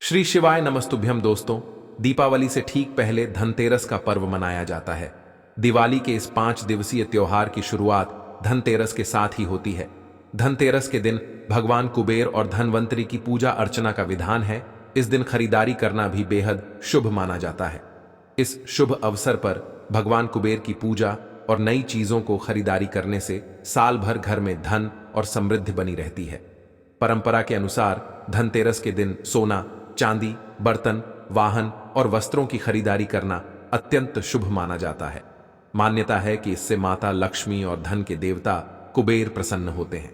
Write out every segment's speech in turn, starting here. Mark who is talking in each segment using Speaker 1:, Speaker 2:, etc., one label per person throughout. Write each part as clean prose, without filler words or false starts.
Speaker 1: श्री शिवाय नमस्तुभ्यम दोस्तों। दीपावली से ठीक पहले धनतेरस का पर्व मनाया जाता है। दिवाली के इस 5 दिवसीय त्योहार की शुरुआत धनतेरस के साथ ही होती है। धनतेरस के दिन भगवान कुबेर और धनवंतरी की पूजा अर्चना का विधान है। इस दिन खरीदारी करना भी बेहद शुभ माना जाता है। इस शुभ अवसर पर भगवान कुबेर की पूजा और नई चीजों को खरीदारी करने से साल भर घर में धन और समृद्धि बनी रहती है। परंपरा के अनुसार धनतेरस के दिन सोना, चांदी, बर्तन, वाहन और वस्त्रों की खरीदारी करना अत्यंत शुभ माना जाता है। मान्यता है कि इससे माता लक्ष्मी और धन के देवता कुबेर प्रसन्न होते हैं।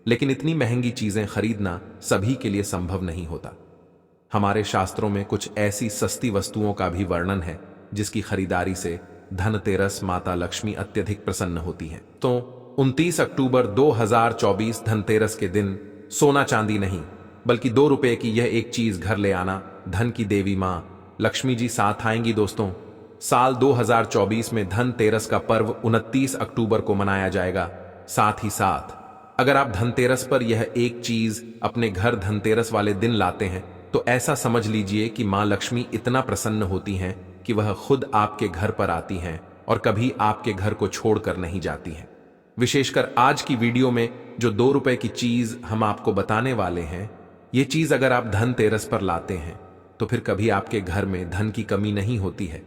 Speaker 1: लेकिन इतनी महंगी चीजें खरीदना सभी के लिए संभव नहीं होता। हमारे शास्त्रों में कुछ ऐसी सस्ती वस्तुओं का भी वर्णन है जिसकी खरीदारी से धनतेरस माता लक्ष्मी अत्यधिक प्रसन्न होती हैं। तो 29 अक्टूबर 2024 धनतेरस के दिन सोना चांदी नहीं बल्कि 2 रुपए की यह एक चीज घर ले आना, धन की देवी मां लक्ष्मी जी साथ आएंगी। दोस्तों, साल 2024 में धनतेरस का पर्व 29 अक्टूबर को मनाया जाएगा। साथ ही साथ अगर आप धनतेरस पर यह एक चीज अपने घर धनतेरस वाले दिन लाते हैं तो ऐसा समझ लीजिए कि मां लक्ष्मी इतना प्रसन्न होती हैं कि वह खुद आपके घर पर आती हैं और कभी आपके घर को छोड़कर नहीं जाती हैं। विशेषकर आज की वीडियो में जो 2 रुपए की चीज हम आपको बताने वाले हैं, ये चीज अगर आप धनतेरस पर लाते हैं तो फिर कभी आपके घर में धन की कमी नहीं होती है।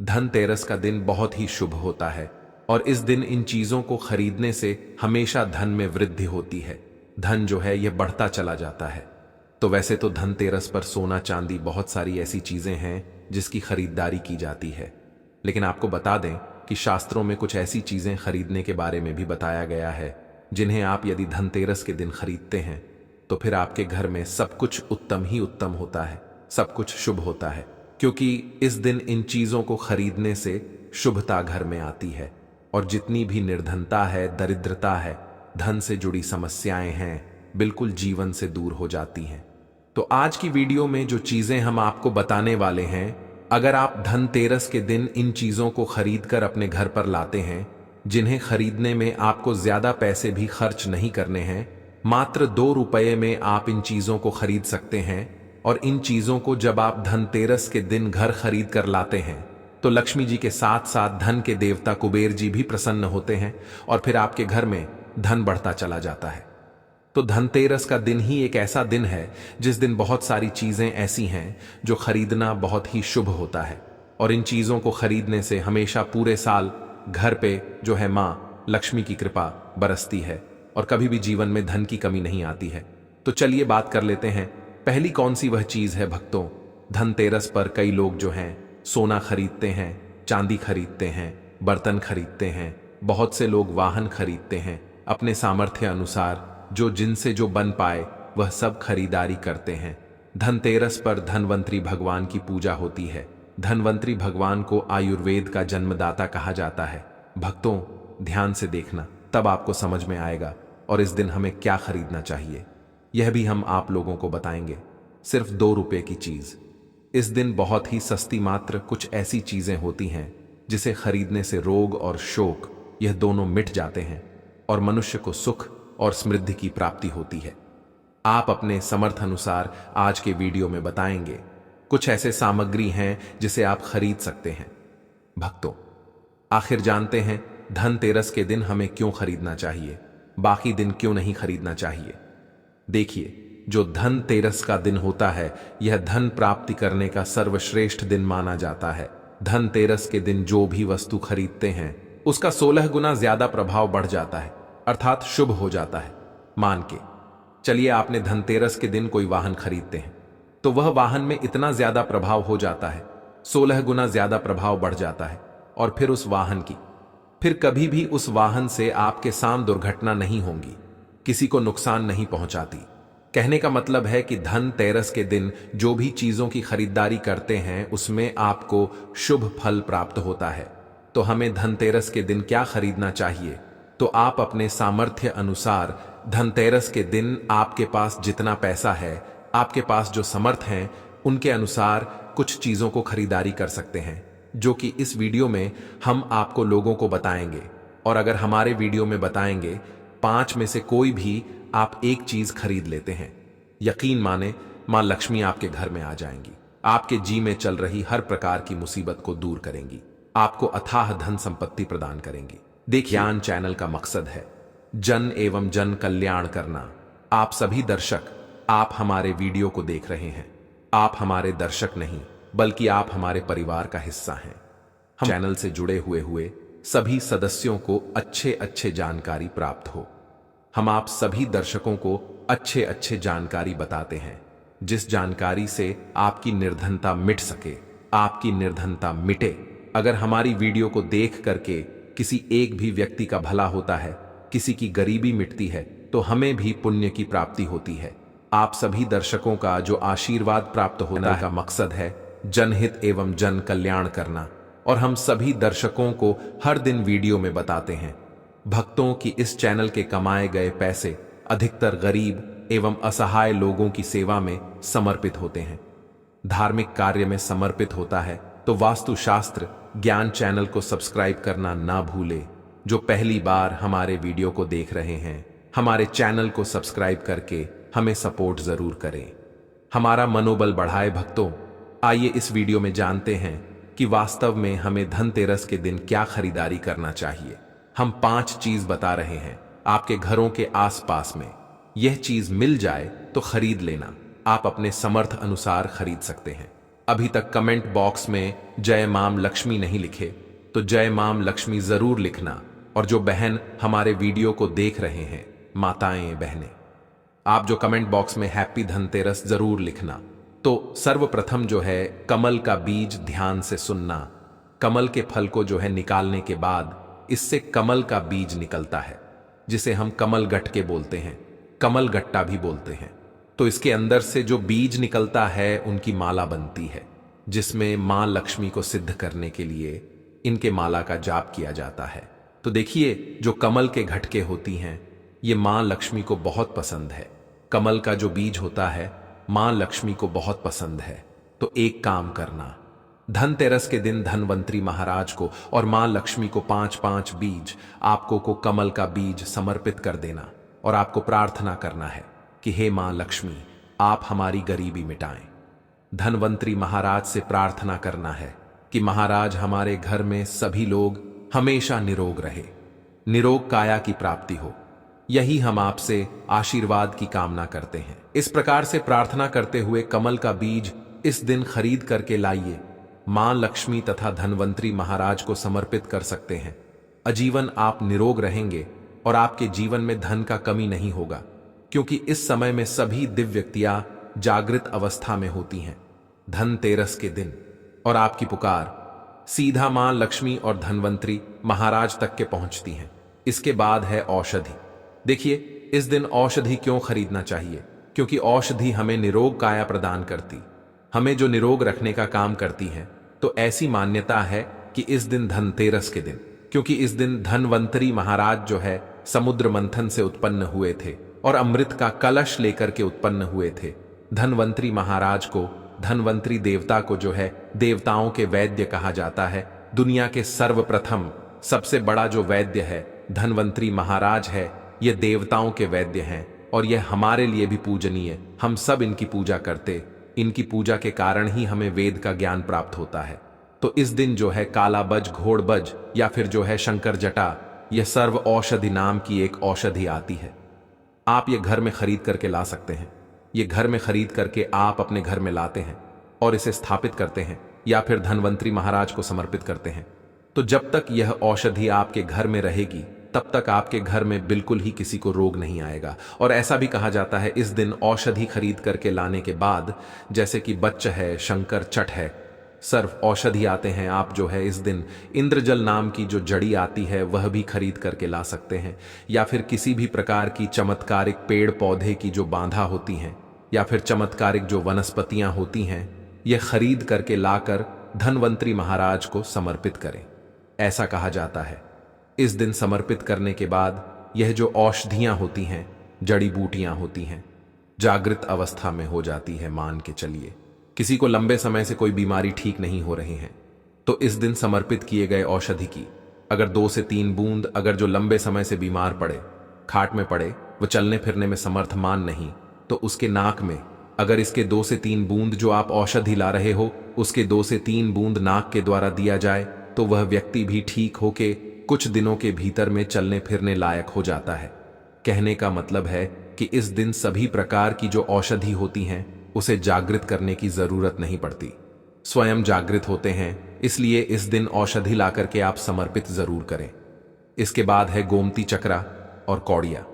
Speaker 1: धनतेरस का दिन बहुत ही शुभ होता है और इस दिन इन चीजों को खरीदने से हमेशा धन में वृद्धि होती है। धन जो है यह बढ़ता चला जाता है। तो वैसे तो धनतेरस पर सोना चांदी बहुत सारी ऐसी चीजें हैं जिसकी खरीदारी की जाती है, लेकिन आपको बता दें कि शास्त्रों में कुछ ऐसी चीजें खरीदने के बारे में भी बताया गया है जिन्हें आप यदि धनतेरस के दिन खरीदते हैं तो फिर आपके घर में सब कुछ उत्तम ही उत्तम होता है, सब कुछ शुभ होता है। क्योंकि इस दिन इन चीजों को खरीदने से शुभता घर में आती है और जितनी भी निर्धनता है, दरिद्रता है, धन से जुड़ी समस्याएं हैं, बिल्कुल जीवन से दूर हो जाती हैं। तो आज की वीडियो में जो चीजें हम आपको बताने वाले हैं, अगर आप धनतेरस के दिन इन चीजों को खरीदकर अपने घर पर लाते हैं, जिन्हें खरीदने में आपको ज्यादा पैसे भी खर्च नहीं करने हैं, मात्र 2 रुपए में आप इन चीजों को खरीद सकते हैं। और इन चीजों को जब आप धनतेरस के दिन घर खरीद कर लाते हैं तो लक्ष्मी जी के साथ साथ धन के देवता कुबेर जी भी प्रसन्न होते हैं और फिर आपके घर में धन बढ़ता चला जाता है। तो धनतेरस का दिन ही एक ऐसा दिन है जिस दिन बहुत सारी चीजें ऐसी हैं जो खरीदना बहुत ही शुभ होता है और इन चीजों को खरीदने से हमेशा पूरे साल घर पे जो है मां लक्ष्मी की कृपा बरसती है और कभी भी जीवन में धन की कमी नहीं आती है। तो चलिए बात कर लेते हैं, पहली कौन सी वह चीज है भक्तों। धनतेरस पर कई लोग जो हैं सोना खरीदते हैं, चांदी खरीदते हैं, बर्तन खरीदते हैं, बहुत से लोग वाहन खरीदते हैं। अपने सामर्थ्य अनुसार जो जिनसे जो बन पाए वह सब खरीदारी करते हैं। धनतेरस पर धनवंतरी भगवान की पूजा होती है। धनवंतरी भगवान को आयुर्वेद का जन्मदाता कहा जाता है। भक्तों, ध्यान से देखना, तब आपको समझ में आएगा और इस दिन हमें क्या खरीदना चाहिए यह भी हम आप लोगों को बताएंगे। सिर्फ 2 रुपए की चीज। इस दिन बहुत ही सस्ती मात्र कुछ ऐसी चीजें होती हैं जिसे खरीदने से रोग और शोक यह दोनों मिट जाते हैं और मनुष्य को सुख और समृद्धि की प्राप्ति होती है। आप अपने समर्थ अनुसार आज के वीडियो में बताएंगे कुछ ऐसे सामग्री हैं जिसे आप खरीद सकते हैं। भक्तों, आखिर जानते हैं धनतेरस के दिन हमें क्यों खरीदना चाहिए, बाकी दिन क्यों नहीं खरीदना चाहिए। देखिए, जो धनतेरस का दिन होता है यह धन प्राप्ति करने का सर्वश्रेष्ठ दिन माना जाता है। धनतेरस के दिन जो भी वस्तु खरीदते हैं उसका 16 गुना ज्यादा प्रभाव बढ़ जाता है, अर्थात शुभ हो जाता है। मान के चलिए आपने धनतेरस के दिन कोई वाहन खरीदते हैं तो वह वाहन में इतना ज्यादा प्रभाव हो जाता है, 16 गुना ज्यादा प्रभाव बढ़ जाता है और फिर उस वाहन की फिर कभी भी उस वाहन से आपके साथ दुर्घटना नहीं होंगी, किसी को नुकसान नहीं पहुंचाती। कहने का मतलब है कि धनतेरस के दिन जो भी चीजों की खरीदारी करते हैं उसमें आपको शुभ फल प्राप्त होता है। तो हमें धनतेरस के दिन क्या खरीदना चाहिए, तो आप अपने सामर्थ्य अनुसार धनतेरस के दिन आपके पास जितना पैसा है, आपके पास जो समर्थ हैं, उनके अनुसार कुछ चीजों को खरीदारी कर सकते हैं, जो कि इस वीडियो में हम आपको लोगों को बताएंगे। और अगर हमारे वीडियो में बताएंगे 5 में से कोई भी आप एक चीज खरीद लेते हैं, यकीन माने मां लक्ष्मी आपके घर में आ जाएंगी, आपके जी में चल रही हर प्रकार की मुसीबत को दूर करेंगी, आपको अथाह धन संपत्ति प्रदान करेंगी। देखिए, ज्ञान चैनल का मकसद है जन एवं जन कल्याण करना। आप सभी दर्शक, आप हमारे वीडियो को देख रहे हैं, आप हमारे दर्शक नहीं बल्कि आप हमारे परिवार का हिस्सा हैं। हम चैनल से जुड़े हुए सभी सदस्यों को अच्छे जानकारी प्राप्त हो। हम आप सभी दर्शकों को अच्छे जानकारी बताते हैं, जिस जानकारी से आपकी निर्धनता मिट सके, आपकी निर्धनता मिटे। अगर हमारी वीडियो को देख करके किसी एक भी व्यक्ति का भला होता है, किसी की गरीबी मिटती है, तो हमें भी पुण्य की प्राप्ति होती है। आप सभी दर्शकों का जो आशीर्वाद प्राप्त होने का मकसद है जनहित एवं जन कल्याण करना, और हम सभी दर्शकों को हर दिन वीडियो में बताते हैं। भक्तों की इस चैनल के कमाए गए पैसे अधिकतर गरीब एवं असहाय लोगों की सेवा में समर्पित होते हैं, धार्मिक कार्य में समर्पित होता है। तो वास्तुशास्त्र ज्ञान चैनल को सब्सक्राइब करना ना भूले। जो पहली बार हमारे वीडियो को देख रहे हैं, हमारे चैनल को सब्सक्राइब करके हमें सपोर्ट जरूर करें, हमारा मनोबल बढ़ाए। भक्तों, आइए इस वीडियो में जानते हैं कि वास्तव में हमें धनतेरस के दिन क्या खरीदारी करना चाहिए। हम 5 चीज बता रहे हैं, आपके घरों के आसपास में यह चीज मिल जाए तो खरीद लेना। आप अपने समर्थ अनुसार खरीद सकते हैं। अभी तक कमेंट बॉक्स में जय माम लक्ष्मी नहीं लिखे तो जय माम लक्ष्मी जरूर लिखना। और जो बहन हमारे वीडियो को देख रहे हैं, माताएं बहनें, आप जो कमेंट बॉक्स में हैप्पी धनतेरस जरूर लिखना। तो सर्वप्रथम जो है कमल का बीज ध्यान से सुनना। कमल के फल को जो है निकालने के बाद इससे कमल का बीज निकलता है, जिसे हम कमल गट्टे बोलते हैं, कमल गट्टा भी बोलते हैं। तो इसके अंदर से जो बीज निकलता है उनकी माला बनती है, जिसमें मां लक्ष्मी को सिद्ध करने के लिए इनके माला का जाप किया जाता है। तो देखिए, जो कमल के घटके होती हैं ये मां लक्ष्मी को बहुत पसंद है। कमल का जो बीज होता है मां लक्ष्मी को बहुत पसंद है। तो एक काम करना, धनतेरस के दिन धनवंतरी महाराज को और मां लक्ष्मी को 5-5 बीज आपको को कमल का बीज समर्पित कर देना, और आपको प्रार्थना करना है कि हे मां लक्ष्मी, आप हमारी गरीबी मिटाएं। धनवंतरी महाराज से प्रार्थना करना है कि महाराज हमारे घर में सभी लोग हमेशा निरोग रहे, निरोग काया की प्राप्ति हो। यही हम आपसे आशीर्वाद की कामना करते हैं। इस प्रकार से प्रार्थना करते हुए कमल का बीज इस दिन खरीद करके लाइए, मां लक्ष्मी तथा धनवंतरी महाराज को समर्पित कर सकते हैं। आजीवन आप निरोग रहेंगे और आपके जीवन में धन का कमी नहीं होगा, क्योंकि इस समय में सभी दिव्य व्यक्तियां जागृत अवस्था में होती हैं धनतेरस के दिन, और आपकी पुकार सीधा मां लक्ष्मी और धनवंतरी महाराज तक के पहुंचती हैं। इसके बाद है औषधि। देखिए, इस दिन औषधि क्यों खरीदना चाहिए? क्योंकि औषधि हमें निरोग काया प्रदान करती, हमें जो निरोग रखने का काम करती है। तो ऐसी मान्यता है कि इस दिन धनतेरस के दिन, क्योंकि इस दिन धनवंतरी महाराज जो है समुद्र मंथन से उत्पन्न हुए थे और अमृत का कलश लेकर के उत्पन्न हुए थे। धनवंतरी महाराज को, धनवंतरी देवता को जो है देवताओं के वैद्य कहा जाता है। दुनिया के सर्वप्रथम सबसे बड़ा जो वैद्य है धनवंतरी महाराज है। ये देवताओं के वैद्य हैं और यह हमारे लिए भी पूजनीय। हम सब इनकी पूजा करते, इनकी पूजा के कारण ही हमें वेद का ज्ञान प्राप्त होता है। तो इस दिन जो है कालाबज, घोड़बज या फिर जो है शंकर जटा, यह सर्व औषधि नाम की एक औषधि आती है। आप ये घर में खरीद करके ला सकते हैं। ये घर में खरीद करके आप अपने घर में लाते हैं और इसे स्थापित करते हैं या फिर धनवंतरी महाराज को समर्पित करते हैं। तो जब तक यह औषधि आपके घर में रहेगी तब तक आपके घर में बिल्कुल ही किसी को रोग नहीं आएगा। और ऐसा भी कहा जाता है इस दिन औषधि खरीद करके लाने के बाद, जैसे कि बच्च है, शंकर चट है, सर्व औषधि आते हैं, आप जो है इस दिन इंद्रजल नाम की जो जड़ी आती है वह भी खरीद करके ला सकते हैं। या फिर किसी भी प्रकार की चमत्कारिक पेड़ पौधे की जो बांधा होती हैं या फिर चमत्कारिक जो वनस्पतियां होती हैं, यह खरीद करके लाकर धनवंतरी महाराज को समर्पित करें। ऐसा कहा जाता है इस दिन समर्पित करने के बाद यह जो औषधियां होती हैं, जड़ी बूटियां होती हैं, जागृत अवस्था में हो जाती है। मान के चलिए किसी को लंबे समय से कोई बीमारी ठीक नहीं हो रही है, तो इस दिन समर्पित किए गए औषधि की अगर 2 से 3 बूंद, अगर जो लंबे समय से बीमार पड़े, खाट में पड़े, वो चलने फिरने में समर्थमान नहीं, तो उसके नाक में अगर इसके 2 से 3 बूंद जो आप औषधि ला रहे हो उसके 2 से 3 बूंद नाक के द्वारा दिया जाए तो वह व्यक्ति भी ठीक होके कुछ दिनों के भीतर में चलने फिरने लायक हो जाता है। कहने का मतलब है कि इस दिन सभी प्रकार की जो औषधि होती हैं उसे जागृत करने की जरूरत नहीं पड़ती, स्वयं जागृत होते हैं। इसलिए इस दिन औषधि ला करके आप समर्पित जरूर करें। इसके बाद है गोमती चक्रा और कौड़िया।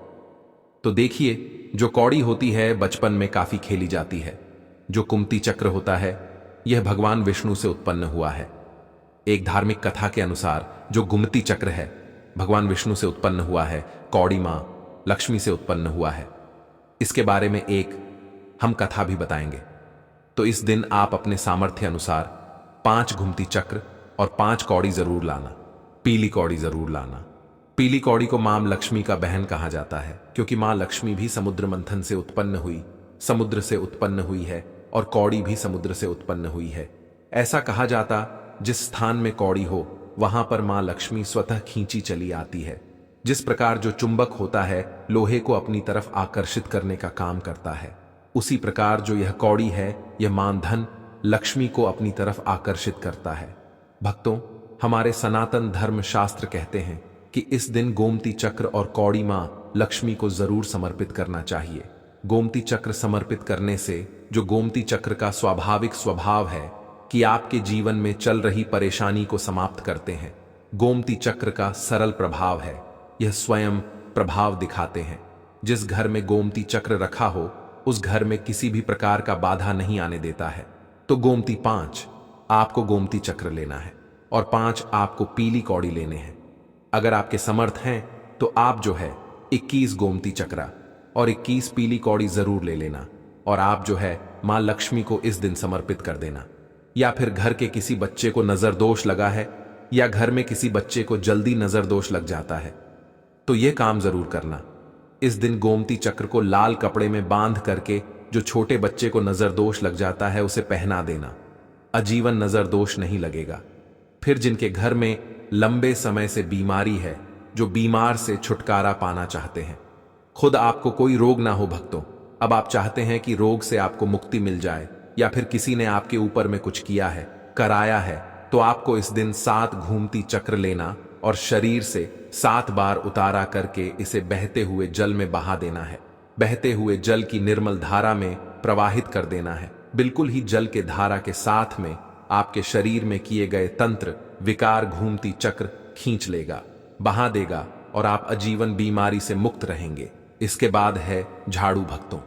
Speaker 1: तो देखिए, जो कौड़ी होती है बचपन में काफी खेली जाती है। जो कुमती चक्र होता है यह भगवान विष्णु से उत्पन्न हुआ है। एक धार्मिक कथा के अनुसार जो गुमती चक्र है भगवान विष्णु से उत्पन्न हुआ है, कौड़ी मां लक्ष्मी से उत्पन्न हुआ है। इसके बारे में एक हम कथा भी बताएंगे। तो इस दिन आप अपने सामर्थ्य अनुसार 5 घुमती चक्र और 5 कौड़ी जरूर लाना। पीली कौड़ी जरूर लाना। पीली कौड़ी को मां लक्ष्मी का बहन कहा जाता है क्योंकि मां लक्ष्मी भी समुद्र मंथन से उत्पन्न हुई, समुद्र से उत्पन्न हुई है और कौड़ी भी समुद्र से उत्पन्न हुई है। ऐसा कहा जाता जिस स्थान में कौड़ी हो वहां पर मां लक्ष्मी स्वतः खींची चली आती है। जिस प्रकार जो चुंबक होता है लोहे को अपनी तरफ आकर्षित करने का काम करता है, उसी प्रकार जो यह कौड़ी है यह मां धन लक्ष्मी को अपनी तरफ आकर्षित करता है। भक्तों, हमारे सनातन धर्म शास्त्र कहते हैं कि इस दिन गोमती चक्र और कौड़ी मां लक्ष्मी को जरूर समर्पित करना चाहिए। गोमती चक्र समर्पित करने से जो गोमती चक्र का स्वाभाविक स्वभाव है कि आपके जीवन में चल रही परेशानी को समाप्त करते हैं। गोमती चक्र का सरल प्रभाव है, यह स्वयं प्रभाव दिखाते हैं। जिस घर में गोमती चक्र रखा हो उस घर में किसी भी प्रकार का बाधा नहीं आने देता है। तो गोमती 5 आपको गोमती चक्र लेना है और 5 आपको पीली कौड़ी लेने हैं। अगर आपके समर्थ हैं तो आप जो है 21 गोमती चक्रा और 21 पीली कौड़ी जरूर ले लेना और आप जो है मां लक्ष्मी को इस दिन समर्पित कर देना। या फिर घर के किसी बच्चे को नजर दोष लगा है या घर में किसी बच्चे को जल्दी नजर दोष लग जाता है तो यह काम जरूर करना। इस दिन गोमती चक्र को लाल कपड़े में बांध करके जो छोटे बच्चे को नजर दोष लग जाता है उसे पहना देना। आजीवन नजर दोष नहीं लगेगा। फिर जिनके घर में लंबे समय से बीमारी है, जो बीमार से छुटकारा पाना चाहते हैं, खुद आपको कोई रोग ना हो भक्तों, अब आप चाहते हैं कि रोग से आपको मुक्ति मिल जाए या फिर किसी ने आपके ऊपर में कुछ किया है, कराया है, तो आपको इस दिन 7 घूमती चक्र लेना और शरीर से 7 बार उतारा करके इसे बहते हुए जल में बहा देना है। बहते हुए जल की निर्मल धारा में प्रवाहित कर देना है। बिल्कुल ही जल के धारा के साथ में आपके शरीर में किए गए तंत्र विकार घूमती चक्र खींच लेगा, बहा देगा और आप आजीवन बीमारी से मुक्त रहेंगे। इसके बाद है झाड़ू भक्तों।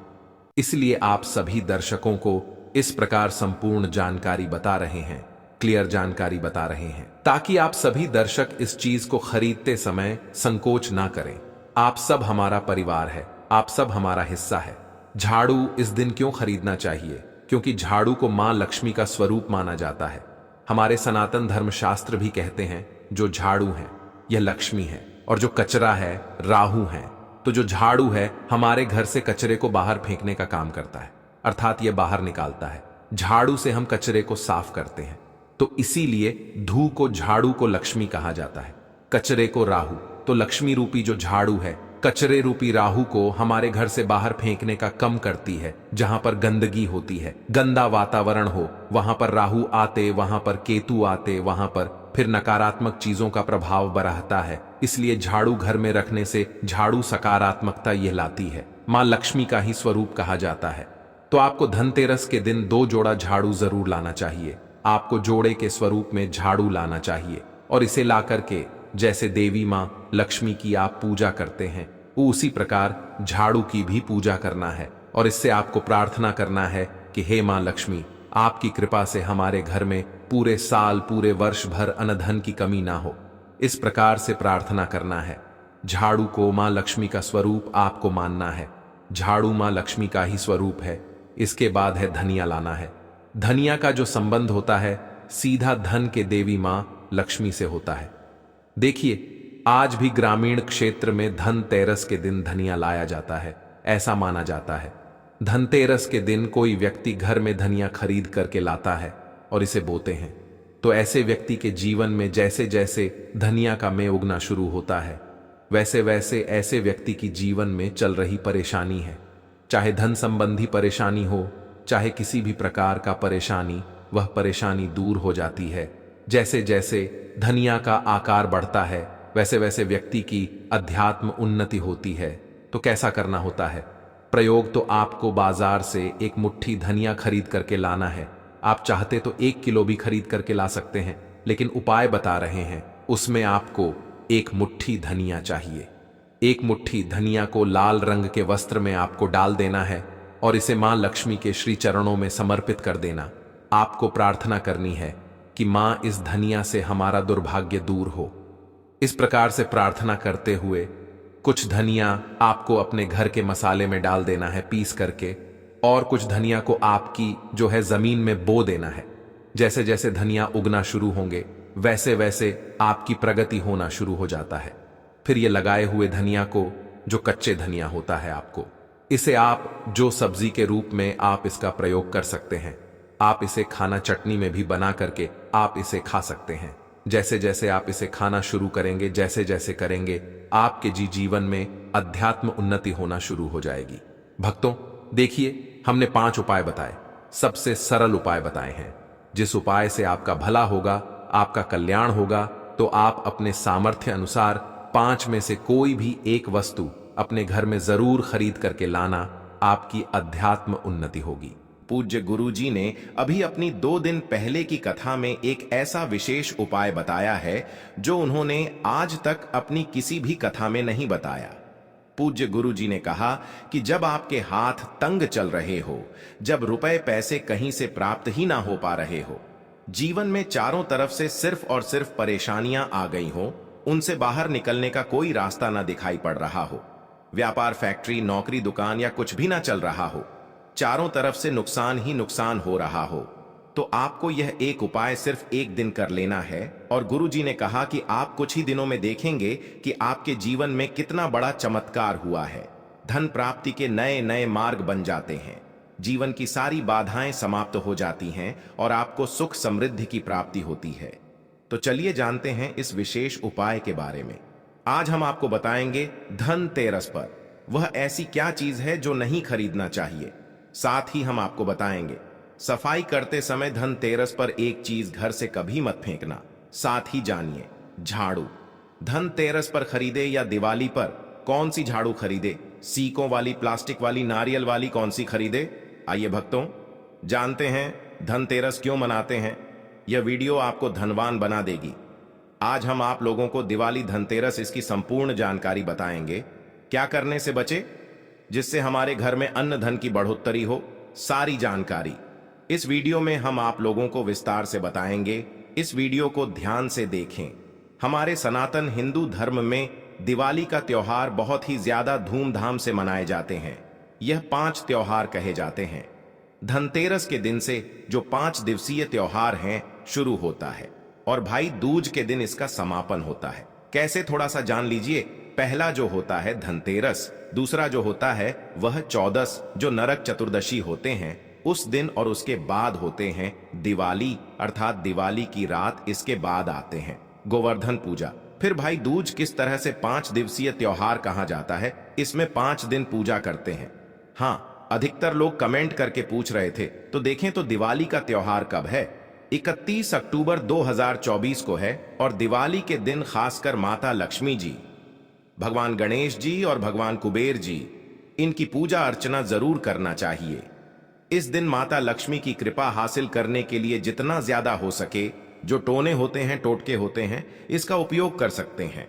Speaker 1: इसलिए आप सभी दर्शकों को इस प्रकार संपूर्ण जानकारी बता रहे हैं, क्लियर जानकारी बता रहे हैं, ताकि आप सभी दर्शक इस चीज को खरीदते समय संकोच ना करें। आप सब हमारा परिवार है, आप सब हमारा हिस्सा है। झाड़ू इस दिन क्यों खरीदना चाहिए? क्योंकि झाड़ू को मां लक्ष्मी का स्वरूप माना जाता है। हमारे सनातन धर्म शास्त्र भी कहते हैं जो झाड़ू है यह लक्ष्मी है और जो कचरा है राहु है। तो जो झाड़ू है हमारे घर से कचरे को बाहर फेंकने का काम करता है, अर्थात यह बाहर निकालता है। झाड़ू से हम कचरे को साफ करते हैं। तो इसीलिए धू को झाड़ू को लक्ष्मी कहा जाता है, कचरे को राहु। तो लक्ष्मी रूपी जो झाड़ू है कचरे रूपी राहु को हमारे घर से बाहर फेंकने का कम करती है। जहां पर गंदगी होती है, गंदा वातावरण हो, वहां पर राहु आते, वहां पर केतु आते, वहां पर फिर नकारात्मक चीजों का प्रभाव बढ़ता है। इसलिए झाड़ू घर में रखने से झाड़ू सकारात्मकता यह लाती है। मां लक्ष्मी का ही स्वरूप कहा जाता है। तो आपको धनतेरस के दिन 2 जोड़ा झाड़ू जरूर लाना चाहिए। आपको जोड़े के स्वरूप में झाड़ू लाना चाहिए और इसे ला करके जैसे देवी मां लक्ष्मी की आप पूजा करते हैं उसी प्रकार झाड़ू की भी पूजा करना है और इससे आपको प्रार्थना करना है कि हे मां लक्ष्मी, आपकी कृपा से हमारे घर में पूरे साल पूरे वर्ष भर अन्न धन की कमी ना हो। इस प्रकार से प्रार्थना करना है। झाड़ू को मां लक्ष्मी का स्वरूप आपको मानना है। झाड़ू मां लक्ष्मी का ही स्वरूप है। इसके बाद है धनिया लाना है। धनिया का जो संबंध होता है सीधा धन के देवी मां लक्ष्मी से होता है। देखिए, आज भी ग्रामीण क्षेत्र में धनतेरस के दिन धनिया लाया जाता है। ऐसा माना जाता है धनतेरस के दिन कोई व्यक्ति घर में धनिया खरीद करके लाता है और इसे बोते हैं। तो ऐसे व्यक्ति के जीवन में जैसे जैसे धनिया का में उगना शुरू होता है वैसे वैसे ऐसे व्यक्ति की जीवन में चल रही परेशानी है, चाहे धन संबंधी परेशानी हो चाहे किसी भी प्रकार का परेशानी, वह परेशानी दूर हो जाती है। जैसे जैसे धनिया का आकार बढ़ता है, वैसे वैसे व्यक्ति की अध्यात्म उन्नति होती है। तो कैसा करना होता है? प्रयोग तो आपको बाजार से एक मुट्ठी धनिया खरीद करके लाना है। आप चाहते तो 1 किलो भी खरीद करके ला सकते हैं, लेकिन उपाय बता रहे हैं, उसमें आपको एक मुट्ठी धनिया चाहिए। एक मुट्ठी धनिया को लाल रंग के वस्त्र में आपको डाल देना है और इसे मां लक्ष्मी के श्री चरणों में समर्पित कर देना। आपको प्रार्थना करनी है कि मां, इस धनिया से हमारा दुर्भाग्य दूर हो। इस प्रकार से प्रार्थना करते हुए कुछ धनिया आपको अपने घर के मसाले में डाल देना है पीस करके, और कुछ धनिया को आपकी जो है जमीन में बो देना है। जैसे जैसे धनिया उगना शुरू होंगे, वैसे वैसे आपकी प्रगति होना शुरू हो जाता है। फिर ये लगाए हुए धनिया को, जो कच्चे धनिया होता है, आपको इसे आप जो सब्जी के रूप में आप इसका प्रयोग कर सकते हैं। आप इसे खाना चटनी में भी बना करके आप इसे खा सकते हैं। जैसे जैसे आप इसे खाना शुरू करेंगे, जैसे जैसे करेंगे, आपके जीवन में अध्यात्म उन्नति होना शुरू हो जाएगी। भक्तों, देखिए, हमने 5 उपाय बताए, सबसे सरल उपाय बताए हैं। जिस उपाय से आपका भला होगा, आपका कल्याण होगा, तो आप अपने सामर्थ्य अनुसार 5 में से कोई भी एक वस्तु अपने घर में जरूर खरीद करके लाना। आपकी अध्यात्म उन्नति होगी।
Speaker 2: पूज्य गुरुजी ने अभी अपनी 2 दिन पहले की कथा में एक ऐसा विशेष उपाय बताया है जो उन्होंने आज तक अपनी किसी भी कथा में नहीं बताया। पूज्य गुरुजी ने कहा कि जब आपके हाथ तंग चल रहे हो, जब रुपए पैसे कहीं से प्राप्त ही ना हो पा रहे हो, जीवन में चारों तरफ से सिर्फ और सिर्फ परेशानियां आ गई हो, उनसे बाहर निकलने का कोई रास्ता ना दिखाई पड़ रहा हो, व्यापार, फैक्ट्री, नौकरी, दुकान या कुछ भी ना चल रहा हो, चारों तरफ से नुकसान ही नुकसान हो रहा हो, तो आपको यह एक उपाय सिर्फ एक दिन कर लेना है। और गुरुजी ने कहा कि आप कुछ ही दिनों में देखेंगे कि आपके जीवन में कितना बड़ा चमत्कार हुआ है। धन प्राप्ति के नए नए मार्ग बन जाते हैं, जीवन की सारी बाधाएं समाप्त हो जाती हैं और आपको सुख समृद्धि की प्राप्ति होती है। तो चलिए जानते हैं इस विशेष उपाय के बारे में। आज हम आपको बताएंगे धनतेरस पर वह ऐसी क्या चीज है जो नहीं खरीदना चाहिए। साथ ही हम आपको बताएंगे सफाई करते समय धनतेरस पर एक चीज घर से कभी मत फेंकना। साथ ही जानिए झाड़ू धनतेरस पर खरीदे या दिवाली पर कौन सी झाड़ू खरीदे, सीकों वाली, प्लास्टिक वाली, नारियल वाली, कौन सी खरीदे। आइए भक्तों, जानते हैं धनतेरस क्यों मनाते हैं। यह वीडियो आपको धनवान बना देगी। आज हम आप लोगों को दिवाली, धनतेरस, इसकी संपूर्ण जानकारी बताएंगे। क्या करने से बचे जिससे हमारे घर में अन्न धन की बढ़ोतरी हो, सारी जानकारी इस वीडियो में हम आप लोगों को विस्तार से बताएंगे। इस वीडियो को ध्यान से देखें। हमारे सनातन हिंदू धर्म में दिवाली का त्योहार बहुत ही ज्यादा धूमधाम से मनाए जाते हैं। यह 5 त्योहार कहे जाते हैं। धनतेरस के दिन से जो 5 दिवसीय त्योहार हैं शुरू होता है और भाई दूज के दिन इसका समापन होता है। कैसे, थोड़ा सा जान लीजिए। पहला जो होता है धनतेरस, दूसरा जो होता है वह चौदस, जो नरक चतुर्दशी होते हैं उस दिन, और उसके बाद होते हैं दिवाली, अर्थात दिवाली की रात, इसके बाद आते हैं गोवर्धन पूजा। फिर भाई दूज किस तरह से 5 दिवसीय त्योहार कहा जाता है, इसमें 5 दिन पूजा करते हैं। हाँ, अधिकतर लोग कमेंट करके पूछ रहे थे, तो देखें तो दिवाली का त्योहार कब है। 31 अक्टूबर 2024 को है और दिवाली के दिन खासकर माता लक्ष्मी जी, भगवान गणेश जी और भगवान कुबेर जी, इनकी पूजा अर्चना जरूर करना चाहिए। इस दिन माता लक्ष्मी की कृपा हासिल करने के लिए जितना ज्यादा हो सके, जो टोने होते हैं, टोटके होते हैं, इसका उपयोग कर सकते हैं।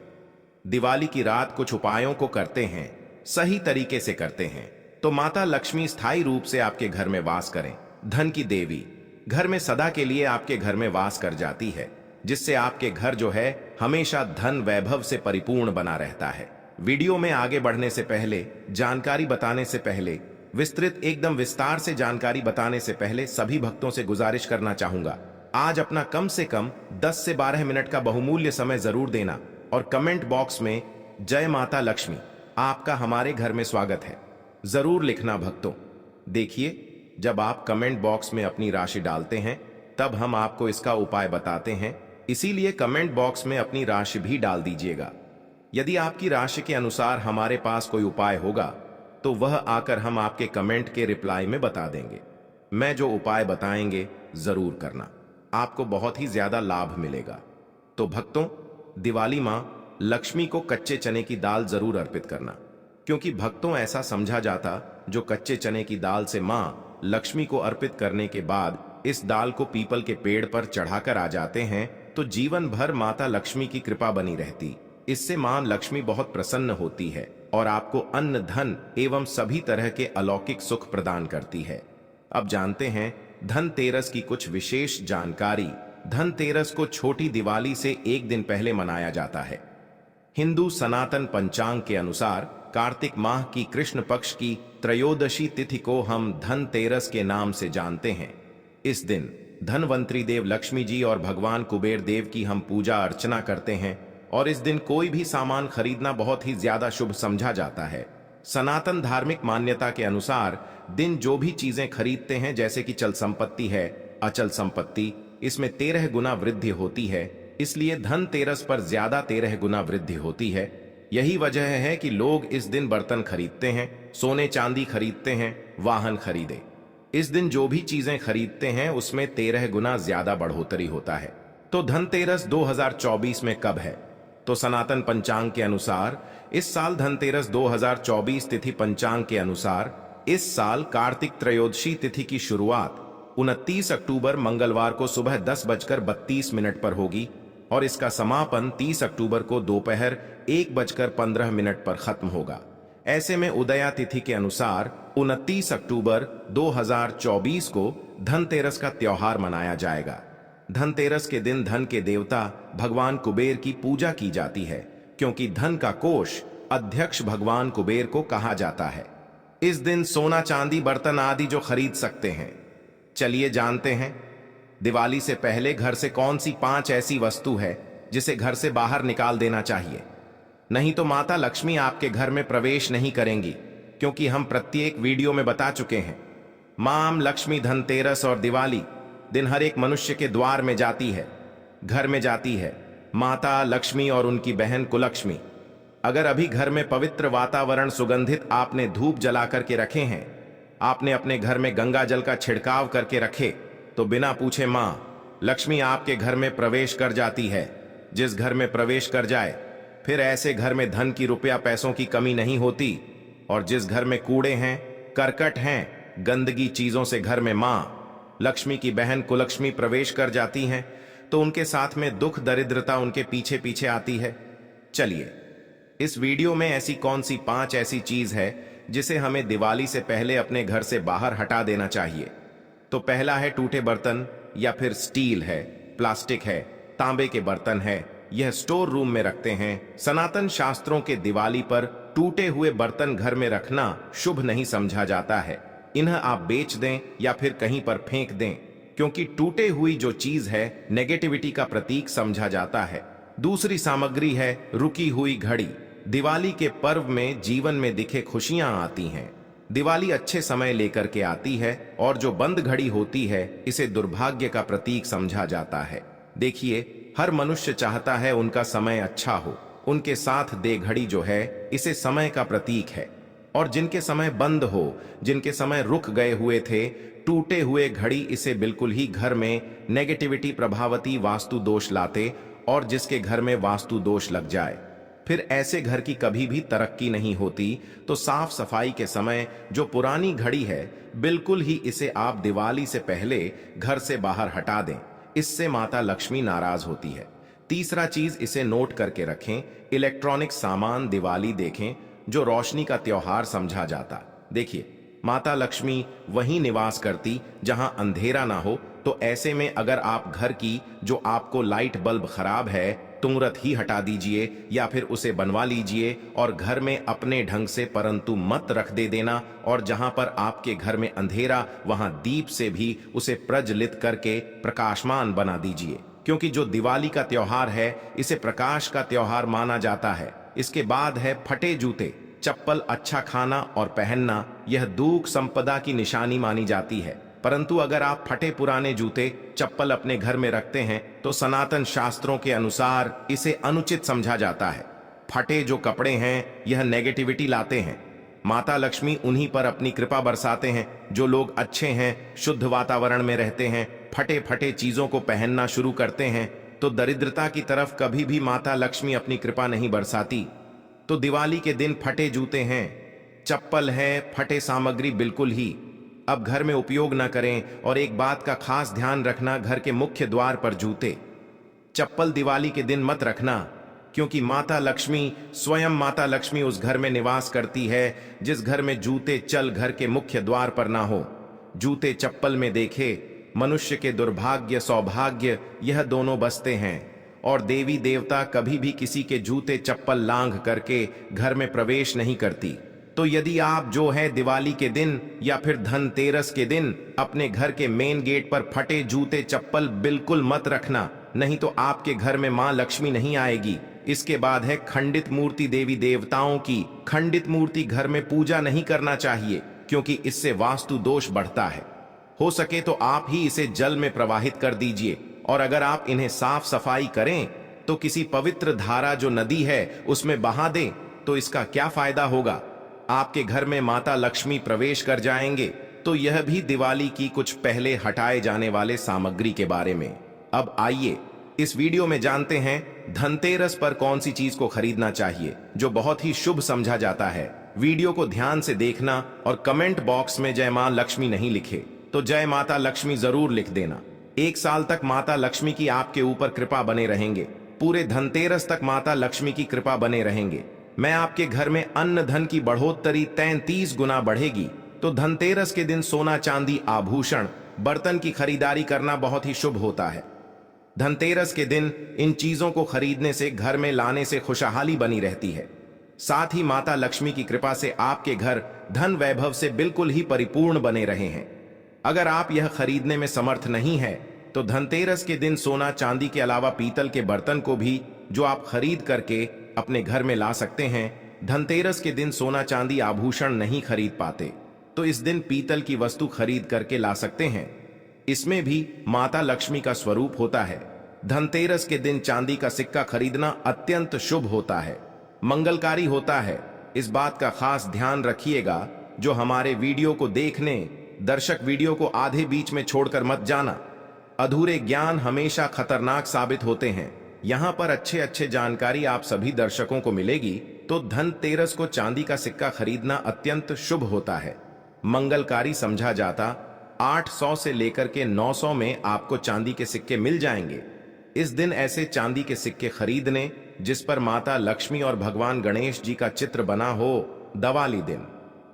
Speaker 2: दिवाली की रात कुछ उपायों को करते हैं, सही तरीके से करते हैं, तो माता लक्ष्मी स्थायी रूप से आपके घर में वास करें। धन की देवी घर में सदा के लिए आपके घर में वास कर जाती है, जिससे आपके घर जो है हमेशा धन वैभव से परिपूर्ण बना रहता है। वीडियो में आगे बढ़ने से पहले, जानकारी बताने से पहले, विस्तृत एकदम विस्तार से जानकारी बताने से पहले सभी भक्तों से गुजारिश करना चाहूंगा, आज अपना कम से कम 10 से 12 मिनट का बहुमूल्य समय जरूर देना और कमेंट बॉक्स में जय माता लक्ष्मी, आपका हमारे घर में स्वागत है, जरूर लिखना भक्तों। देखिए, जब आप कमेंट बॉक्स में अपनी राशि डालते हैं तब हम आपको इसका उपाय बताते हैं, इसीलिए कमेंट बॉक्स में अपनी राशि भी डाल दीजिएगा। यदि आपकी राशि के अनुसार हमारे पास कोई उपाय होगा तो वह आकर हम आपके कमेंट के रिप्लाई में बता देंगे। मैं जो उपाय बताएंगे जरूर करना, आपको बहुत ही ज्यादा लाभ मिलेगा। तो भक्तों, दिवाली मां लक्ष्मी को कच्चे चने की दाल जरूर अर्पित करना, क्योंकि भक्तों ऐसा समझा जाता जो कच्चे चने की दाल से मां लक्ष्मी को अर्पित करने के बाद इस दाल को पीपल के पेड़ पर चढ़ाकर आ जाते हैं तो जीवन भर माता लक्ष्मी की कृपा बनी रहती। इससे मां लक्ष्मी बहुत प्रसन्न होती है और आपको अन्न, धन एवं सभी तरह के अलौकिक सुख प्रदान करती है। अब जानते हैं धनतेरस की कुछ विशेष जानकारी। धनतेरस को छोटी दिवाली से एक दिन पहले मनाया जाता है। हिंदू सनातन पंचांग के अनुसार कार्तिक माह की कृष्ण पक्ष की त्रयोदशी तिथि को हम धनतेरस के नाम से जानते हैं। इस दिन धनवंतरी देव लक्ष्मी जी और भगवान कुबेर देव की हम पूजा अर्चना करते हैं और इस दिन कोई भी सामान खरीदना बहुत ही ज्यादा शुभ समझा जाता है। सनातन धार्मिक मान्यता के अनुसार दिन जो भी चीजें खरीदते हैं, जैसे कि चल संपत्ति है, अचल संपत्ति, इसमें 13 गुना वृद्धि होती है। इसलिए धनतेरस पर ज्यादा 13 गुना वृद्धि होती है। यही वजह है कि लोग इस दिन बर्तन खरीदते हैं, सोने चांदी खरीदते हैं, वाहन खरीदे। इस दिन जो भी चीजें खरीदते हैं उसमें 13 गुना ज्यादा बढ़ोतरी होता है। तो धनतेरस 2024 में कब है? तो सनातन पंचांग के अनुसार इस साल धनतेरस 2024 तिथि पंचांग के अनुसार इस साल कार्तिक त्रयोदशी तिथि की शुरुआत 29 अक्टूबर मंगलवार को सुबह 10:32 पर होगी और इसका समापन 30 अक्टूबर को दोपहर 1:15 पर खत्म होगा। ऐसे में उदया तिथि के अनुसार 29 अक्टूबर 2024 को धनतेरस का त्योहार मनाया जाएगा। धनतेरस के दिन धन के देवता भगवान कुबेर की पूजा की जाती है, क्योंकि धन का कोष अध्यक्ष भगवान कुबेर को कहा जाता है। इस दिन सोना चांदी बर्तन आदि जो खरीद सकते हैं। चलिए जानते हैं दिवाली से पहले घर से कौन सी 5 ऐसी वस्तु है जिसे घर से बाहर निकाल देना चाहिए, नहीं तो माता लक्ष्मी आपके घर में प्रवेश नहीं करेंगी। क्योंकि हम प्रत्येक वीडियो में बता चुके हैं, मां लक्ष्मी धनतेरस और दिवाली दिन हर एक मनुष्य के द्वार में जाती है, घर में जाती है माता लक्ष्मी और उनकी बहन कुलक्ष्मी। अगर अभी घर में पवित्र वातावरण सुगंधित आपने धूप जला करके रखे हैं, आपने अपने घर में गंगा जल का छिड़काव करके रखे, तो बिना पूछे मां लक्ष्मी आपके घर में प्रवेश कर जाती है। जिस घर में प्रवेश कर जाए फिर ऐसे घर में धन की, रुपया पैसों की कमी नहीं होती। और जिस घर में कूड़े हैं, करकट हैं, गंदगी चीजों से घर में मां लक्ष्मी की बहन कुलक्ष्मी प्रवेश कर जाती हैं, तो उनके साथ में दुख दरिद्रता उनके पीछे पीछे आती है। चलिए इस वीडियो में ऐसी कौन सी 5 ऐसी चीज है जिसे हमें दिवाली से पहले अपने घर से बाहर हटा देना चाहिए। तो पहला है टूटे बर्तन, या फिर स्टील है, प्लास्टिक है, तांबे के बर्तन है, यह स्टोर रूम में रखते हैं। सनातन शास्त्रों के दिवाली पर टूटे हुए बर्तन घर में रखना शुभ नहीं समझा जाता है। इन्हें आप बेच दें या फिर कहीं पर फेंक दें, क्योंकि टूटे हुई जो चीज है नेगेटिविटी का प्रतीक समझा जाता है। दूसरी सामग्री है रुकी हुई घड़ी। दिवाली के पर्व में जीवन में दिखे खुशियां आती हैं। दिवाली अच्छे समय लेकर के आती है और जो बंद घड़ी होती है इसे दुर्भाग्य का प्रतीक समझा जाता है। देखिए, हर मनुष्य चाहता है उनका समय अच्छा हो, उनके साथ दे घड़ी जो है इसे समय का प्रतीक है। और जिनके समय बंद हो, जिनके समय रुक गए हुए थे, टूटे हुए घड़ी इसे बिल्कुल ही घर में नेगेटिविटी प्रभावती वास्तु दोष लाते, और जिसके घर में वास्तु दोष लग जाए फिर ऐसे घर की कभी भी तरक्की नहीं होती। तो साफ सफाई के समय जो पुरानी घड़ी है बिल्कुल ही इसे आप दिवाली से पहले घर से बाहर हटा दें, इससे माता लक्ष्मी नाराज होती है। तीसरा चीज, इसे नोट करके रखें, इलेक्ट्रॉनिक सामान दिवाली देखें जो रोशनी का त्योहार समझा जाता। देखिए, माता लक्ष्मी वहीं निवास करती जहां अंधेरा ना हो, तो ऐसे में अगर आप घर की जो आपको लाइट बल्ब खराब है तुरंत ही हटा दीजिए या फिर उसे बनवा लीजिए और घर में अपने ढंग से, परंतु मत रख दे देना। और जहां पर आपके घर में अंधेरा, वहां दीप से भी उसे प्रज्वलित करके प्रकाशमान बना दीजिए, क्योंकि जो दिवाली का त्योहार है इसे प्रकाश का त्योहार माना जाता है। इसके बाद है फटे जूते, चप्पल अच्छा खाना और पहनना, यह दुख संपदा की निशानी मानी जाती है। परंतु अगर आप फटे पुराने जूते चप्पल अपने घर में रखते हैं तो सनातन शास्त्रों के अनुसार इसे अनुचित समझा जाता है। फटे जो कपड़े हैं यह नेगेटिविटी लाते हैं। माता लक्ष्मी उन्हीं पर अपनी कृपा बरसाते हैं जो लोग अच्छे हैं, शुद्ध वातावरण में रहते हैं, फटे फटे चीजों को पहनना शुरू करते हैं। तो दरिद्रता की तरफ कभी भी माता लक्ष्मी अपनी कृपा नहीं बरसाती। तो दिवाली के दिन फटे जूते हैं, चप्पल है, फटे सामग्री बिल्कुल ही अब घर में उपयोग न करें। और एक बात का खास ध्यान रखना, घर के मुख्य द्वार पर जूते चप्पल दिवाली के दिन मत रखना, क्योंकि माता लक्ष्मी, स्वयं माता लक्ष्मी उस घर में निवास करती है जिस घर में जूते चल घर के मुख्य द्वार पर ना हो। जूते चप्पल में देखे मनुष्य के दुर्भाग्य सौभाग्य यह दोनों बसते हैं, और देवी देवता कभी भी किसी के जूते चप्पल लांघ करके घर में प्रवेश नहीं करती। तो यदि आप जो है दिवाली के दिन या फिर धनतेरस के दिन अपने घर के मेन गेट पर फटे जूते चप्पल बिल्कुल मत रखना, नहीं तो आपके घर में मां लक्ष्मी नहीं आएगी। इसके बाद है खंडित मूर्ति। देवी देवताओं की खंडित मूर्ति घर में पूजा नहीं करना चाहिए, क्योंकि इससे वास्तु दोष बढ़ता है। हो सके तो आप ही इसे जल में प्रवाहित कर दीजिए, और अगर आप इन्हें साफ सफाई करें तो किसी पवित्र धारा जो नदी है उसमें बहा दें, तो इसका क्या फायदा होगा? आपके घर में माता लक्ष्मी प्रवेश कर जाएंगे। तो यह भी दिवाली की कुछ पहले हटाए जाने वाले सामग्री के बारे में। अब आइए इस वीडियो में जानते हैं धनतेरस पर कौन सी चीज को खरीदना चाहिए जो बहुत ही शुभ समझा जाता है। वीडियो को ध्यान से देखना और कमेंट बॉक्स में जय मां लक्ष्मी नहीं लिखे तो जय माता लक्ष्मी जरूर लिख देना। एक साल तक माता लक्ष्मी की आपके ऊपर कृपा बने रहेंगे। पूरे धनतेरस तक माता लक्ष्मी की कृपा बने रहेंगे। मैं आपके घर में अन्न धन की बढ़ोतरी 33 गुना बढ़ेगी। तो धनतेरस के दिन सोना चांदी आभूषण बर्तन की खरीदारी करना बहुत ही शुभ होता है। धनतेरस के दिन इन चीजों को खरीदने से घर में लाने से खुशहाली बनी रहती है। साथ ही माता लक्ष्मी की कृपा से आपके घर धन वैभव से बिल्कुल ही परिपूर्ण बने रहे हैं। अगर आप यह खरीदने में समर्थ नहीं है तो धनतेरस के दिन सोना चांदी के अलावा पीतल के बर्तन को भी जो आप खरीद करके अपने घर में ला सकते हैं। धनतेरस के दिन सोना चांदी आभूषण नहीं खरीद पाते तो इस दिन पीतल की वस्तु खरीद करके ला सकते हैं। इसमें भी माता लक्ष्मी का स्वरूप होता है। धनतेरस के दिन चांदी का सिक्का खरीदना अत्यंत शुभ होता है, मंगलकारी होता है। इस बात का खास ध्यान रखिएगा। जो हमारे वीडियो को देखने दर्शक वीडियो को आधे बीच में छोड़कर मत जाना। अधूरे ज्ञान हमेशा खतरनाक साबित होते हैं। यहाँ पर अच्छे जानकारी आप सभी दर्शकों को मिलेगी। तो धनतेरस को चांदी का सिक्का खरीदना अत्यंत शुभ होता है, मंगलकारी समझा जाता। 800 से लेकर के 900 में आपको चांदी के सिक्के मिल जाएंगे। इस दिन ऐसे चांदी के सिक्के खरीदने जिस पर माता लक्ष्मी और भगवान गणेश जी का चित्र बना हो। दिवाली दिन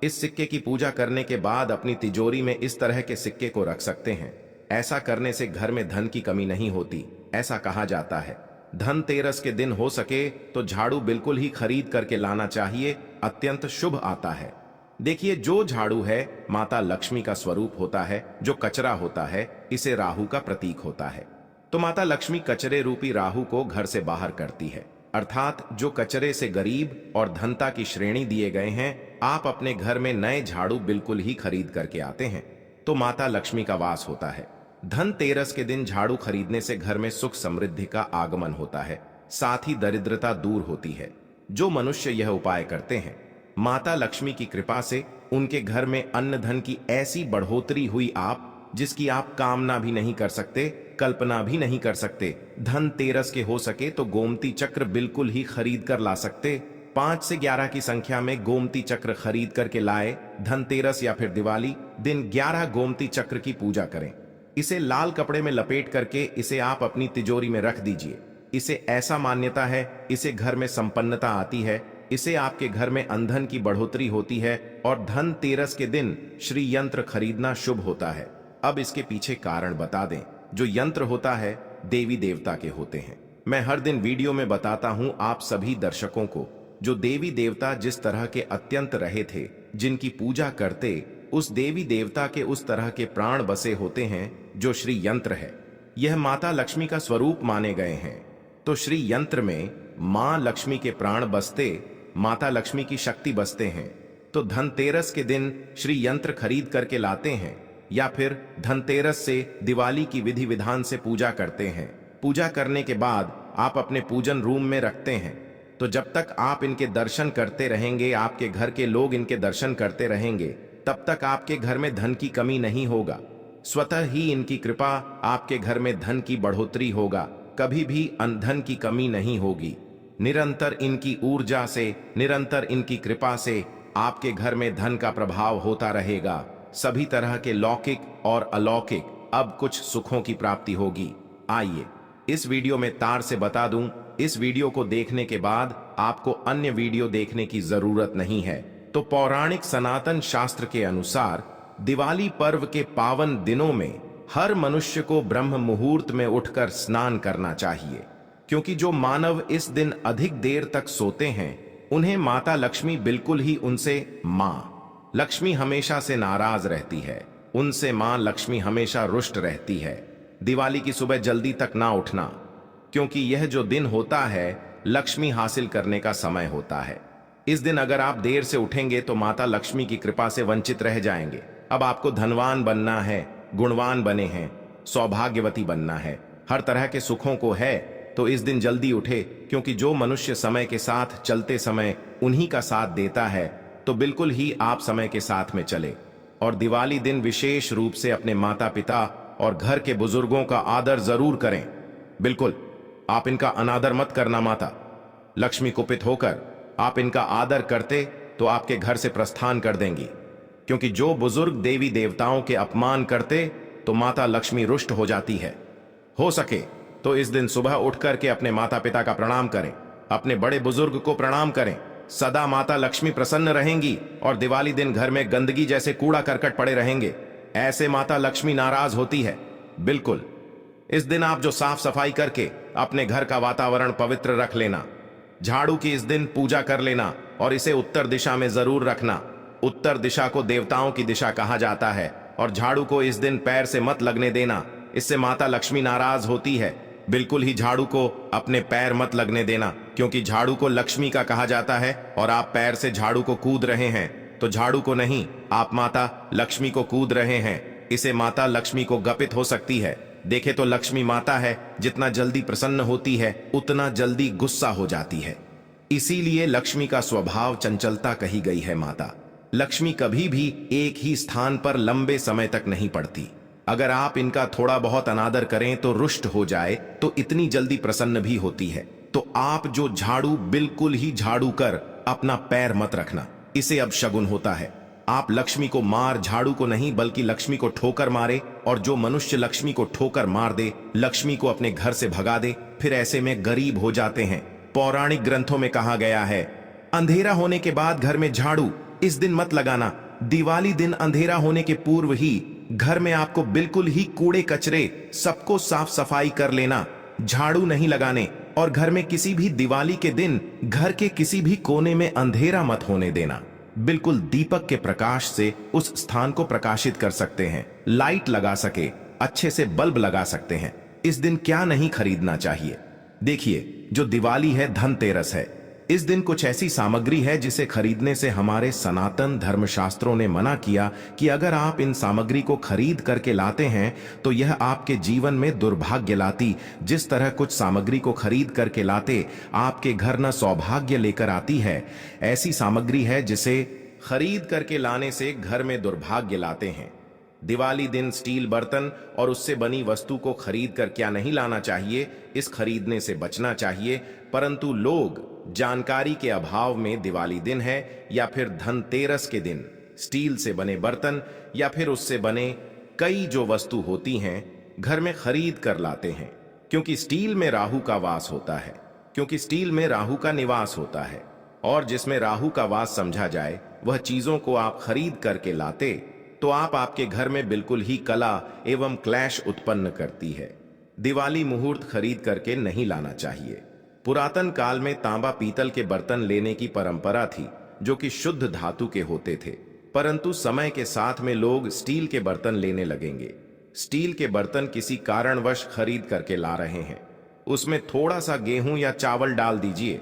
Speaker 2: इस सिक्के की पूजा करने के बाद अपनी तिजोरी में इस तरह के सिक्के को रख सकते हैं। ऐसा करने से घर में धन की कमी नहीं होती, ऐसा कहा जाता है। धनतेरस के दिन हो सके तो झाड़ू बिल्कुल ही खरीद करके लाना चाहिए, अत्यंत शुभ आता है। देखिए, जो झाड़ू है माता लक्ष्मी का स्वरूप होता है, जो कचरा होता है इसे राहु का प्रतीक होता है। तो माता लक्ष्मी कचरे रूपी राहु को घर से बाहर करती है, अर्थात जो कचरे से गरीब और धनता की श्रेणी दिए गए हैं, आप अपने घर में नए झाड़ू बिल्कुल ही खरीद करके आते हैं तो माता लक्ष्मी का वास होता है। धनतेरस के दिन झाड़ू खरीदने से घर में सुख समृद्धि का आगमन होता है, साथ ही दरिद्रता दूर होती है। जो मनुष्य यह उपाय करते हैं, माता लक्ष्मी की कृपा से उनके घर में अन्न धन की ऐसी बढ़ोतरी हुई जिसकी आप कामना भी नहीं कर सकते, कल्पना भी नहीं कर सकते। धनतेरस के हो सके तो गोमती चक्र बिल्कुल ही खरीद कर ला सकते। 5 से 11 की संख्या में गोमती चक्र खरीद करके लाए। धनतेरस या फिर दिवाली दिन 11 गोमती चक्र की पूजा करें। इसे लाल कपड़े में लपेट करके इसे आप अपनी तिजोरी में रख दीजिए। इसे ऐसा मान्यता है, इसे घर में संपन्नता आती है, इसे आपके घर में अंधन की बढ़ोतरी होती है और धनतेरस के दिन श्री यंत्र खरीदना शुभ होता है। अब इसके पीछे कारण बता दें। जो यंत्र होता है देवी देवता के होते हैं। मैं हर दिन वीडियो में बताता हूं आप सभी दर्शकों को, जो देवी देवता जिस तरह के अत्यंत रहे थे, जिनकी पूजा करते, उस देवी देवता के उस तरह के प्राण बसे होते हैं जो श्री यंत्र है। यह माता लक्ष्मी का स्वरूप माने गए हैं। तो श्री यंत्र में मां लक्ष्मी के प्राण बसते, माता लक्ष्मी की शक्ति बसते हैं। तो धनतेरस के दिन श्री यंत्र खरीद करके लाते हैं या फिर धनतेरस से दिवाली की विधि विधान से पूजा करते हैं। पूजा करने के बाद आप अपने पूजन रूम में रखते हैं। तो जब तक आप इनके दर्शन करते रहेंगे, आपके घर के लोग इनके दर्शन करते रहेंगे, तब तक आपके घर में धन की कमी नहीं होगा। स्वतः ही इनकी कृपा आपके घर में धन की बढ़ोतरी होगा, कभी भी धन की कमी नहीं होगी। निरंतर इनकी ऊर्जा से, निरंतर इनकी कृपा से आपके घर में धन का प्रभाव होता रहेगा। सभी तरह के लौकिक और अलौकिक अब कुछ सुखों की प्राप्ति होगी। आइए इस वीडियो में तार से बता दूं, इस वीडियो को देखने के बाद आपको अन्य वीडियो देखने की जरूरत नहीं है। तो पौराणिक सनातन शास्त्र के अनुसार दिवाली पर्व के पावन दिनों में हर मनुष्य को ब्रह्म मुहूर्त में उठकर स्नान करना चाहिए, क्योंकि जो मानव इस दिन अधिक देर तक सोते हैं उन्हें माता लक्ष्मी बिल्कुल ही उनसे मां लक्ष्मी हमेशा से नाराज रहती है, उनसे मां लक्ष्मी हमेशा रुष्ट रहती है। दिवाली की सुबह जल्दी तक ना उठना, क्योंकि यह जो दिन होता है लक्ष्मी हासिल करने का समय होता है। इस दिन अगर आप देर से उठेंगे तो माता लक्ष्मी की कृपा से वंचित रह जाएंगे। अब आपको धनवान बनना है, गुणवान बने हैं, सौभाग्यवती बनना है, हर तरह के सुखों को है, तो इस दिन जल्दी उठे, क्योंकि जो मनुष्य समय के साथ चलते समय उन्हीं का साथ देता है, तो बिल्कुल ही आप समय के साथ में चले। और दिवाली दिन विशेष रूप से अपने माता पिता और घर के बुजुर्गों का आदर जरूर करें। बिल्कुल आप इनका अनादर मत करना। माता लक्ष्मी कुपित होकर आप इनका आदर करते तो आपके घर से प्रस्थान कर देंगी, क्योंकि जो बुजुर्ग देवी देवताओं के अपमान करते तो माता लक्ष्मी रुष्ट हो जाती है। हो सके तो इस दिन सुबह उठ करके अपने माता पिता का प्रणाम करें, अपने बड़े बुजुर्ग को प्रणाम करें। सदा माता लक्ष्मी प्रसन्न रहेंगी और दिवाली दिन घर में गंदगी जैसे कूड़ा करकट पड़े रहेंगे, ऐसे माता लक्ष्मी नाराज होती है। बिल्कुल इस दिन आप जो साफ सफाई करके अपने घर का वातावरण पवित्र रख लेना, झाड़ू की इस दिन पूजा कर लेना और इसे उत्तर दिशा में जरूर रखना। उत्तर दिशा को देवताओं की दिशा कहा जाता है और झाड़ू को इस दिन पैर से मत लगने देना, इससे माता लक्ष्मी नाराज होती है। बिल्कुल ही झाड़ू को अपने पैर मत लगने देना, क्योंकि झाड़ू को लक्ष्मी का कहा जाता है और आप पैर से झाड़ू को कूद रहे हैं, तो झाड़ू को नहीं, आप माता लक्ष्मी को कूद रहे हैं। इसे माता लक्ष्मी को गपित हो सकती है। देखे तो लक्ष्मी माता है, जितना जल्दी प्रसन्न होती है उतना जल्दी गुस्सा हो जाती है। इसीलिए लक्ष्मी का स्वभाव चंचलता कही गई है। माता लक्ष्मी कभी भी एक ही स्थान पर लंबे समय तक नहीं पड़ती। अगर आप इनका थोड़ा बहुत अनादर करें तो रुष्ट हो जाए, तो इतनी जल्दी प्रसन्न भी होती है। तो आप जो झाड़ू बिल्कुल ही झाड़ू कर अपना पैर मत रखना, इसे अब शगुन होता है। आप लक्ष्मी को मार झाड़ू को नहीं, बल्कि लक्ष्मी को ठोकर मारे, और जो मनुष्य लक्ष्मी को ठोकर मार दे, लक्ष्मी को अपने घर से भगा दे, फिर ऐसे में गरीब हो जाते हैं। पौराणिक ग्रंथों में कहा गया है, अंधेरा होने के बाद घर में झाड़ू इस दिन मत लगाना। दिवाली दिन अंधेरा होने के पूर्व ही घर में आपको बिल्कुल ही कूड़े कचरे सबको साफ सफाई कर लेना, झाड़ू नहीं लगाने। और घर में किसी भी दिवाली के दिन घर के किसी भी कोने में अंधेरा मत होने देना। बिल्कुल दीपक के प्रकाश से उस स्थान को प्रकाशित कर सकते हैं, लाइट लगा सके, अच्छे से बल्ब लगा सकते हैं। इस दिन क्या नहीं खरीदना चाहिए। देखिए, जो दिवाली है धनतेरस है, इस दिन कुछ ऐसी सामग्री है जिसे खरीदने से हमारे सनातन धर्मशास्त्रों ने मना किया कि अगर आप इन सामग्री को खरीद करके लाते हैं तो यह आपके जीवन में दुर्भाग्य लाती। जिस तरह कुछ सामग्री को खरीद करके लाते आपके घर न सौभाग्य लेकर आती है, ऐसी सामग्री है जिसे खरीद करके लाने से घर में दुर्भाग्य लाते हैं। दिवाली दिन स्टील बर्तन और उससे बनी वस्तु को खरीद कर क्या नहीं लाना चाहिए, इस खरीदने से बचना चाहिए। परंतु लोग जानकारी के अभाव में दिवाली दिन है या फिर धनतेरस के दिन स्टील से बने बर्तन या फिर उससे बने कई जो वस्तु होती हैं घर में खरीद कर लाते हैं, क्योंकि स्टील में राहु का वास होता है, क्योंकि स्टील में राहु का निवास होता है, और जिसमें राहु का वास समझा जाए वह चीजों को आप खरीद करके लाते तो आपके घर में बिल्कुल ही कला एवं क्लैश उत्पन्न करती है। दिवाली मुहूर्त खरीद करके नहीं लाना चाहिए। पुरातन काल में तांबा पीतल के बर्तन लेने की परंपरा थी, जो कि शुद्ध धातु के होते थे, परंतु समय के साथ में लोग स्टील के बर्तन लेने लगेंगे। स्टील के बर्तन किसी कारणवश खरीद करके ला रहे हैं, उसमें थोड़ा सा गेहूं या चावल डाल दीजिए,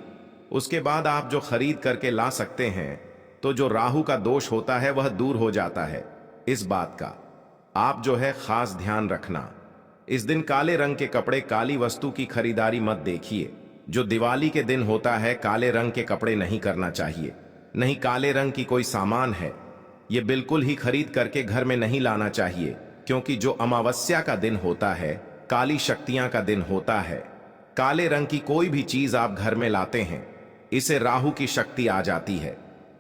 Speaker 2: उसके बाद आप जो खरीद करके ला सकते हैं, तो जो राहु का दोष होता है वह दूर हो जाता है। इस बात का आप जो है खास ध्यान रखना। इस दिन काले रंग के कपड़े, काली वस्तु की खरीदारी मत देखिए। जो दिवाली के दिन होता है काले रंग के कपड़े नहीं करना चाहिए। नहीं, काले रंग की कोई सामान है ये बिल्कुल ही खरीद करके घर में नहीं लाना चाहिए, क्योंकि जो अमावस्या का दिन होता है काली शक्तियां का दिन होता है। काले रंग की कोई भी चीज आप घर में लाते हैं, इसे राहु की शक्ति आ जाती है,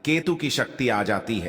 Speaker 2: केतु की शक्ति आ जाती है,